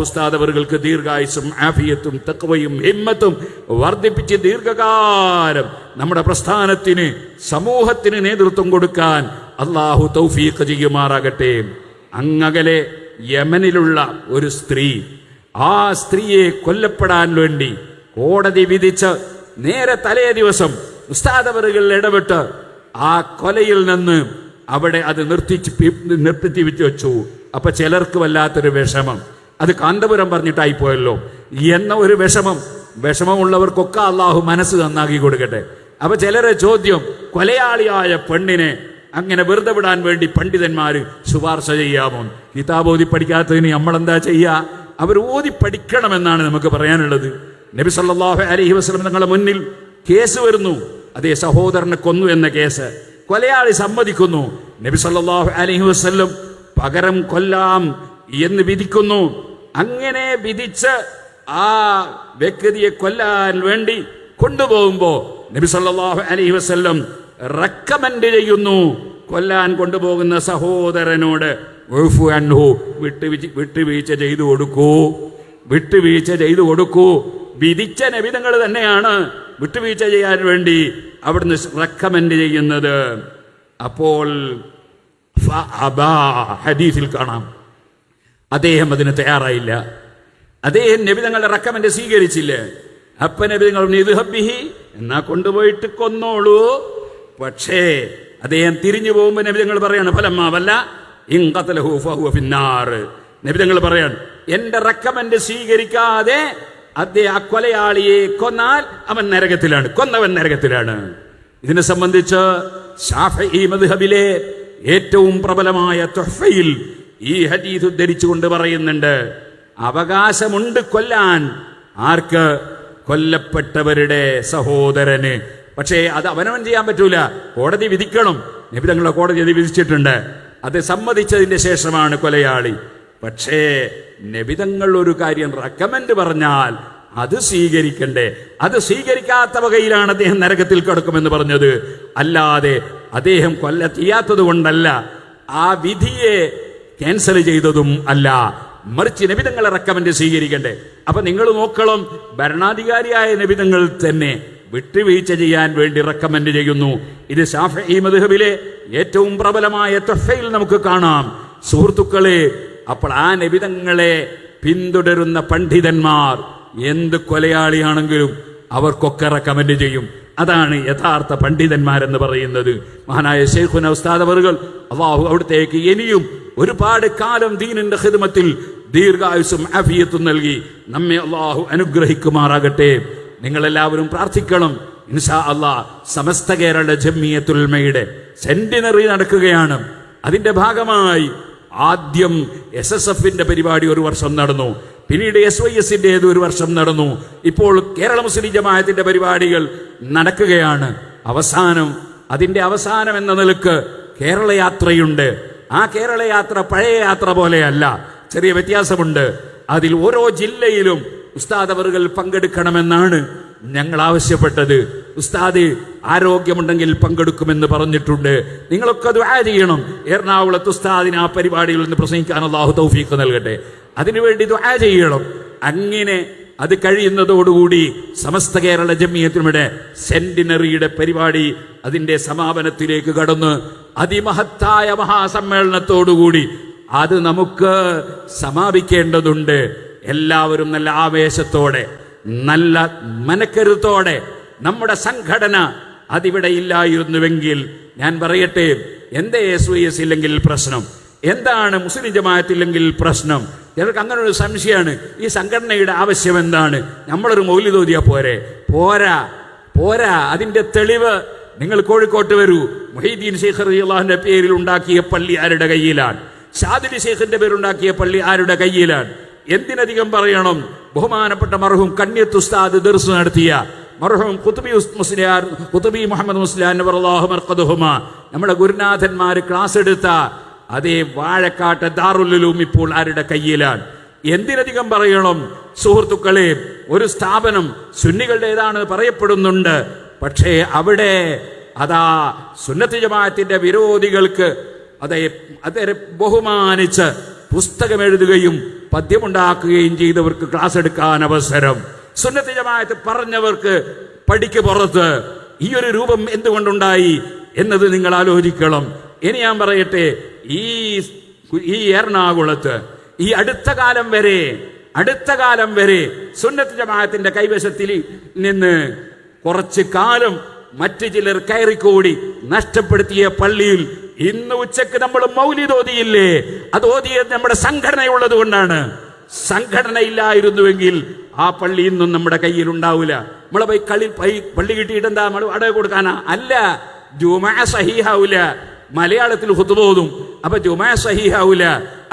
ഉസ്താദ് അവർക്ക് ദീർഘായുസ്സും ആഫിയത്തും തഖ്വയും ഹിമ്മത്തും വർദ്ധിപ്പിച്ച് ദീർഘകാലം നമ്മുടെ പ്രസ്ഥാനത്തിന് സമൂഹത്തിന് നേതൃത്വം കൊടുക്കാൻ അള്ളാഹു തൗഫീഖ് ചെയ്യുമാറാകട്ടെ. അങ്ങകലെ യമനിലുള്ള ഒരു സ്ത്രീ, ആ സ്ത്രീയെ കൊല്ലപ്പെടാൻ വേണ്ടി കോടതി വിധിച്ച് നേരെ തലേ ദിവസം ഉസ്താദ് അവറുകൾ ഇടപെട്ട് ആ കൊലയിൽ നിന്ന് അവിടെ അത് നിർത്തി വെച്ചു. അപ്പൊ ചിലർക്ക് വല്ലാത്തൊരു വിഷമം, അത് കാന്തപുരം പറഞ്ഞിട്ടായി പോയല്ലോ എന്ന ഒരു വിഷമമുള്ളവർക്കൊക്കെ അള്ളാഹു മനസ്സ് നന്നാക്കി കൊടുക്കട്ടെ. അപ്പൊ ചിലരെ ചോദ്യം, കൊലയാളിയായ പെണ്ണിനെ അങ്ങനെ വെറുതെ വിടാൻ വേണ്ടി പണ്ഡിതന്മാര് ശുപാർശ ചെയ്യാമോ? കിതാബ് ഓതി പഠിക്കാത്തതിന് നമ്മളെന്താ ചെയ്യുക? അവർ ഓതി പഠിക്കണമെന്നാണ് നമുക്ക് പറയാനുള്ളത്. നബി സല്ലല്ലാഹു അലൈഹി വസല്ലം തങ്ങളുടെ മുന്നിൽ കേസ് വരുന്നു, അതേ സഹോദരനെ കൊന്നു എന്ന കേസ്. കൊലയാളി സമ്മതിക്കുന്നു. നബി സല്ലല്ലാഹു അലൈഹി വസല്ലം പകരം കൊല്ലാം എന്ന് വിധിക്കുന്നു. അങ്ങനെ വിധിച്ച് ആ വ്യക്തിയെ കൊല്ലാൻ വേണ്ടി കൊണ്ടുപോകുമ്പോ നബി സല്ലല്ലാഹു അലൈഹി വസല്ലം റെക്കമെൻഡ് ചെയ്യുന്നു, കൊല്ലാൻ കൊണ്ടുപോകുന്ന സഹോദരനോട് വിട്ടുവീഴ്ച ചെയ്തു കൊടുക്കൂ. വിധിച്ച നബിതങ്ങൾ തന്നെയാണ് വിട്ടുവീഴ്ച ചെയ്യാൻ വേണ്ടി അവിടുന്ന് റെക്കമെൻഡ് ചെയ്യുന്നത്. അപ്പോൾ ഹദീസിൽ കാണാം, അദ്ദേഹം അതിന് തയ്യാറായില്ല. അദ്ദേഹം നബിതങ്ങളുടെ റെക്കമെൻഡ് സ്വീകരിച്ചില്ല. അപ്പ നബിതങ്ങൾ ഇദ്ഹബ്ബിഹി, എന്നാ കൊണ്ടുപോയിട്ട് കൊന്നോളൂ. പക്ഷേ അദ്ദേഹം തിരിഞ്ഞു പോകുമ്പോൾ നബിതങ്ങൾ പറയാണ്, ഫലമ്മാ വല്ല ഇൻ ഖതലഹു ഫഹുവ ഫിന്നാർ. നബിതങ്ങൾ പറയാണ്, എന്റെ റെക്കമെൻഡ് സ്വീകരിക്കാതെ അദ്ദേഹം ആ കൊലയാളിയെ കൊന്നാൽ അവൻ നരകത്തിലാണ്, കൊന്നവൻ നരകത്തിലാണ്. ഇതിനെ സംബന്ധിച്ച് ശാഫിഈ മദ്ഹബിലെ ഏറ്റവും പ്രബലമായ തുഹ്ഫയിൽ ഈ ഹദീസ് ഉദ്ധരിച്ചുകൊണ്ട് പറയുന്നുണ്ട്, അവകാശമുണ്ട് കൊല്ലാൻ. ആർക്ക്? കൊല്ലപ്പെട്ടവരുടെ സഹോദരന്. പക്ഷേ അത് അവനവൻ ചെയ്യാൻ പറ്റൂല, കോടതി വിധിക്കണം. നബി തങ്ങളുടെ കോടതി അത് വിധിച്ചിട്ടുണ്ട്. അത് സമ്മതിച്ചതിന്റെ ശേഷമാണ് കൊലയാളി. പക്ഷേ നബിതങ്ങൾ ഒരു കാര്യം റെക്കമെൻഡ് പറഞ്ഞാൽ അത് സ്വീകരിക്കണ്ടേ? അത് സ്വീകരിക്കാത്ത വകയിലാണ് അദ്ദേഹം നരകത്തിൽ കിടക്കുമെന്ന് പറഞ്ഞത്. അല്ലാതെ അദ്ദേഹം കൊല്ല ചെയ്യാത്തത് കൊണ്ടല്ല, ആ വിധിയെ ക്യാൻസൽ ചെയ്തതും അല്ല, മറിച്ച് നബിതങ്ങളെ റെക്കമെൻഡ് സ്വീകരിക്കണ്ടേ. അപ്പൊ നിങ്ങൾ നോക്കണം, ഭരണാധികാരിയായ നബിതങ്ങൾ തന്നെ വിട്ടുവീഴ്ച ചെയ്യാൻ വേണ്ടി റെക്കമെൻഡ് ചെയ്യുന്നു. ഇത് ശാഫിഈ മദ്ഹബിലെ ഏറ്റവും പ്രബലമായ തുഹ്ഫയിൽ നമുക്ക് കാണാം. സുഹൃത്തുക്കളെ, അപ്പോൾ ആ നബിതങ്ങളെ പിന്തുടരുന്ന പണ്ഡിതന്മാർ എന്ത് കൊലയാളിയാണെങ്കിലും അവർക്കൊക്കെ റെക്കമെൻഡ് ചെയ്യും. അതാണ് യഥാർത്ഥ പണ്ഡിതന്മാരെന്ന് പറയുന്നത്. മഹാനായ ശൈഖുന ഉസ്താദ് അവറുകൾ അല്ലാഹു അവിടത്തേക്ക് ഇനിയും ഒരുപാട് കാലം ദീനിന്റെ ഖിദ്മത്തിൽ ദീർഘായുസ്സും ആഫിയത്തും നൽകി നമ്മെ അല്ലാഹു അനുഗ്രഹിക്കുമാറാകട്ടെ. നിങ്ങളെല്ലാവരും പ്രാർത്ഥിക്കണം. ഇൻഷാ അല്ലാഹ് സമസ്ത കേരള ജംഇയ്യത്തുൽ ഉലമയുടെ സെന്റിനറി നടക്കുകയാണ്. അതിന്റെ ഭാഗമായി ആദ്യം SSFന്റെ പരിപാടി ഒരു വർഷം നടന്നു, പിന്നീട് SYSന്റേത് ഒരു വർഷം നടന്നു. ഇപ്പോൾ കേരള മുസ്ലിം ജമാഅത്തിന്റെ പരിപാടികൾ നടക്കുകയാണ്. അതിന്റെ അവസാനം എന്ന നിലക്ക് കേരള യാത്രയുണ്ട്. ആ കേരള യാത്ര പഴയ യാത്ര പോലെയല്ല, ചെറിയ വ്യത്യാസമുണ്ട്. അതിൽ ഓരോ ജില്ലയിലും ഉസ്താദ് അവറുകൾ പങ്കെടുക്കണമെന്നാണ് ഞങ്ങൾ ആവശ്യപ്പെട്ടത്. ഉസ്താദ് ആരോഗ്യമുണ്ടെങ്കിൽ പങ്കെടുക്കുമെന്ന് പറഞ്ഞിട്ടുണ്ട്. നിങ്ങളൊക്കെ ദുആ ചെയ്യണം. എറണാകുളത്ത് ഉസ്താദിന് ആ പരിപാടിയിൽ നിന്ന് പ്രസംഗിക്കാൻ അല്ലാഹു തൗഫീഖ് നൽകട്ടെ. അതിനുവേണ്ടി ദുആ ചെയ്യണം. അങ്ങനെ അത് കഴിയുന്നതോടുകൂടി സമസ്ത കേരള ജംഇയ്യത്തുൽഉലമയുടെ സെന്റിനറിയുടെ പരിപാടി അതിന്റെ സമാപനത്തിലേക്ക് കടന്ന് അതിമഹത്തായ മഹാസമ്മേളനത്തോടുകൂടി അത് നമുക്ക് സമാപിക്കേണ്ടതുണ്ട്. എല്ലാവരും നല്ല ആവേശത്തോടെ, നല്ല മനക്കരുത്തോടെ, നമ്മുടെ അതിവിടെ ഇല്ലായിരുന്നുവെങ്കിൽ ഞാൻ പറയട്ടെ, എന്തേ SYS ഇല്ലെങ്കിൽ പ്രശ്നം, എന്താണ് മുസ്ലിം ജമാഅത്തില്ലെങ്കിൽ പ്രശ്നം? ചിലർക്ക് അങ്ങനെ ഒരു സംശയമാണ്, ഈ സംഘടനയുടെ ആവശ്യം എന്താണ്? നമ്മളൊരു മൗലിദ് ഓതിയാ പോരാ. അതിന്റെ തെളിവ് നിങ്ങൾ കോഴിക്കോട്ട് വരൂ. മുഹീദ്ദീൻ ശൈഖ് റളിയല്ലാഹുവിന്റെ പേരിൽ ഉണ്ടാക്കിയ പള്ളി ആരുടെ കയ്യിലാണ്? ഷാദിലി ശൈഖിന്റെ പേരുണ്ടാക്കിയ പള്ളി ആരുടെ കയ്യിലാണ്? എന്തിനധികം പറയണം, ബഹുമാനപ്പെട്ട മർഹൂം കണ്യത്ത് ഉസ്താദ് ദർസ് നടത്തിയ മർഹൂം ഖുതുബി മുഹമ്മദ് മുസ്ലിയാർ നവറല്ലാഹു മർഖദഹുമ, നമ്മുടെ ഗുരുനാഥന്മാര് ക്ലാസ് എടുത്ത അതേ വാഴക്കാട്ട് ദാറുൽ ഉലൂം ഇപ്പോൾ ആരുടെ കയ്യിലാണ്? എന്തിനധികം പറയണം സുഹൃത്തുക്കളെ, ഒരു സ്ഥാപനം സുന്നികളുടേതാണ് പറയപ്പെടുന്നുണ്ട്. പക്ഷേ അവിടെ അതാ സുന്നത്ത് ജമാഅത്തിന്റെ വിരോധികൾക്ക് അതേ ബഹുമാനിച്ച് പുസ്തകം എഴുതുകയും പദ്യമുണ്ടാക്കുകയും ചെയ്തവർക്ക് ക്ലാസ് എടുക്കാൻ അവസരം. സുന്നത്ത് ജമാഅത്ത് പറഞ്ഞവർക്ക് പടിക്ക് പുറത്ത് ഈ ഒരു രൂപം എന്തുകൊണ്ടുണ്ടായി എന്നത് നിങ്ങൾ ആലോചിക്കണം. ഇനി ഞാൻ പറയട്ടെ, ഈ എറണാകുളത്ത് ഈ അടുത്ത കാലം വരെ സുന്നത്ത് ജമാഅത്തിന്റെ കൈവശത്തിൽ നിന്ന് കുറച്ചു കാലം മറ്റു ചിലർ കയറിക്കൂടി നഷ്ടപ്പെടുത്തിയ പള്ളിയിൽ ഇന്ന് ഉച്ചക്ക് നമ്മൾ മൗലിദ് ഓതിയില്ലേ? അത് ഓതിയത് നമ്മുടെ സംഘടനയുള്ളത് കൊണ്ടാണ്. സംഘടന ഇല്ലായിരുന്നുവെങ്കിൽ ആ പള്ളി ഇന്നും നമ്മുടെ കയ്യിൽ ഉണ്ടാവില്ല. നമ്മളെ പള്ളി കിട്ടിയിട്ട് എന്താ നമ്മൾ അടവ് കൊടുക്കാനാ? അല്ല, ജുമുഅ സഹീഹാവൂല. മലയാളത്തിൽ ഖുതുബ ഓതും, അപ്പൊ ജുമുഅ സഹീഹാവൂല.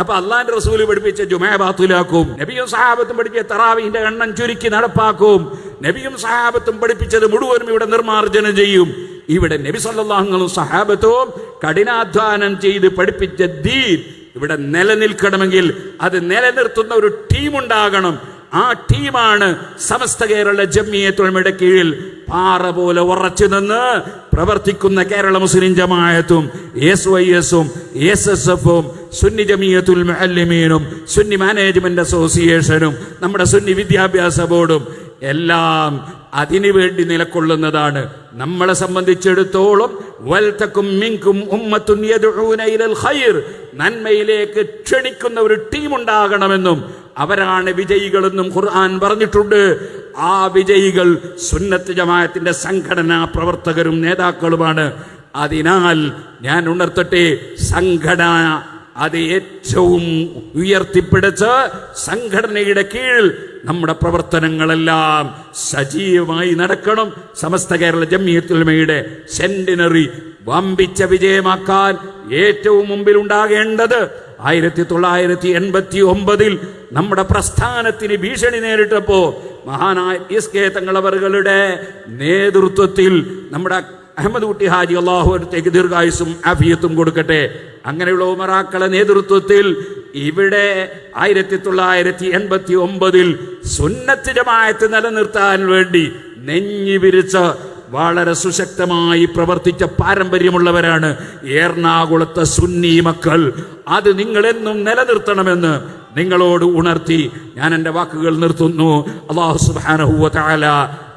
അപ്പൊ അള്ളാന്റെ റസൂല് പഠിപ്പിച്ച ജുമുഅ ബാത്തിലാക്കും. നബിയും സഹാബത്തും പഠിപ്പിച്ച തറാവീഹിന്റെ എണ്ണം ചുരുക്കി നടപ്പാക്കും. നബിയും സഹാബത്തും പഠിപ്പിച്ചത് മുഴുവനും ഇവിടെ നിർമാർജനം ചെയ്യും. ഇവിടെ നബി സല്ലല്ലാഹു അലൈഹി വസല്ലം സഹാബത്തും കഠിനാധ്വാനം ചെയ്ത് പഠിപ്പിച്ച ദീൻ ഇവിടെ നിലനിൽക്കണമെങ്കിൽ അത് നിലനിർത്തുന്ന ഒരു ടീം ഉണ്ടാകണം. ആ ടീമാണ് സമസ്ത കേരള ജംഇയ്യത്തുൽ ഉലമയുടെ കീഴിൽ പാറ പോലെ ഉറച്ചു നിന്ന് പ്രവർത്തിക്കുന്ന കേരള മുസ്ലിം ജമാഅത്തും SYS-ഉം SSF-ഉം സുന്നി ജംഇയ്യത്തുൽ മുഅല്ലിമീനും സുന്നി മാനേജ്മെന്റ് അസോസിയേഷനും നമ്മുടെ സുന്നി വിദ്യാഭ്യാസ ബോർഡും എല്ലാം അതിനു വേണ്ടി നിലകൊള്ളുന്നതാണ്. നമ്മളെ സംബന്ധിച്ചിടത്തോളം വൽതകും മിൻകും ഉമ്മത്തുൻ യദ്ഊന ഇലൽ ഖൈർ, നന്മയിലേക്ക് ക്ഷണിക്കുന്ന ഒരു ടീം ഉണ്ടാകണമെന്നും അവരാണ് വിജയികളെന്നും ഖുർആൻ പറഞ്ഞിട്ടുണ്ട്. ആ വിജയികൾ സുന്നത്ത് ജമാഅത്തിന്റെ സംഘടനാ പ്രവർത്തകരും നേതാക്കളുമാണ്. അതിനാൽ ഞാൻ ഉണർത്തട്ടെ, സംഘടന അത് ഏറ്റവും ഉയർത്തിപ്പിടിച്ച് സംഘടനയുടെ കീഴിൽ നമ്മുടെ പ്രവർത്തനങ്ങളെല്ലാം സജീവമായി നടക്കണം. സമസ്ത കേരള ജംഇയ്യത്തുൽ ഉലമയുടെ സെന്റിനറി വമ്പിച്ച വിജയമാക്കാൻ ഏറ്റവും മുമ്പിൽ ഉണ്ടാകേണ്ടത് 1989 നമ്മുടെ പ്രസ്ഥാനത്തിന് ഭീഷണി നേരിട്ടപ്പോ മഹാനായ SK തങ്ങളവറുകളുടെ നേതൃത്വത്തിൽ നമ്മുടെ അഹമ്മദ് കുട്ടി ഹാജി അള്ളാഹു അടുത്തേക്ക് ദീർഘായുസും ആഫിയത്തും കൊടുക്കട്ടെ, അങ്ങനെയുള്ള ഉമറാക്കളെ നേതൃത്വത്തിൽ ഇവിടെ 1989 സുന്നത്ത് ജമാഅത്ത് നിലനിർത്താൻ വേണ്ടി നെഞ്ഞി വിരിച്ച് വളരെ സുശക്തമായി പ്രവർത്തിച്ച പാരമ്പര്യമുള്ളവരാണ് എറണാകുളത്തെ സുന്നി മക്കൾ. അത് നിങ്ങളെന്നും നിലനിർത്തണമെന്ന് നിങ്ങളോട് ഉണർത്തി ഞാൻ എൻ്റെ വാക്കുകൾ നിർത്തുന്നു. അല്ലാഹു സുബ്ഹാനഹു വ തആല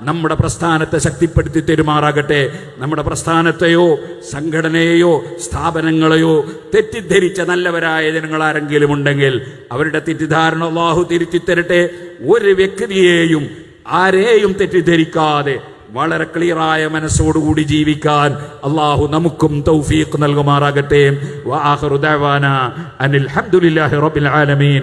നമ്മുടെ പ്രസ്ഥാനത്തെ ശക്തിപ്പെടുത്തി തെരുമാറാകട്ടെ. നമ്മുടെ പ്രസ്ഥാനത്തെയോ സംഘടനയെയോ സ്ഥാപനങ്ങളെയോ തെറ്റിദ്ധരിച്ച നല്ലവരായ ജനങ്ങൾ ആരെങ്കിലും ഉണ്ടെങ്കിൽ അവരുടെ തെറ്റിദ്ധാരണ അല്ലാഹു തിരുത്തി തരട്ടെ. ഒരു വ്യക്തിയെയും ആരെയും തെറ്റിദ്ധരിക്കാതെ വളരെ ക്ലിയറായ മനസ്സോടുകൂടി ജീവിക്കാൻ അല്ലാഹു നമുക്കും തൗഫീഖ് നൽകുമാറാകട്ടെ. വ ആഖിറു ദഅവാന അനിൽ ഹംദുലില്ലാഹി റബ്ബിൽ ആലമീൻ.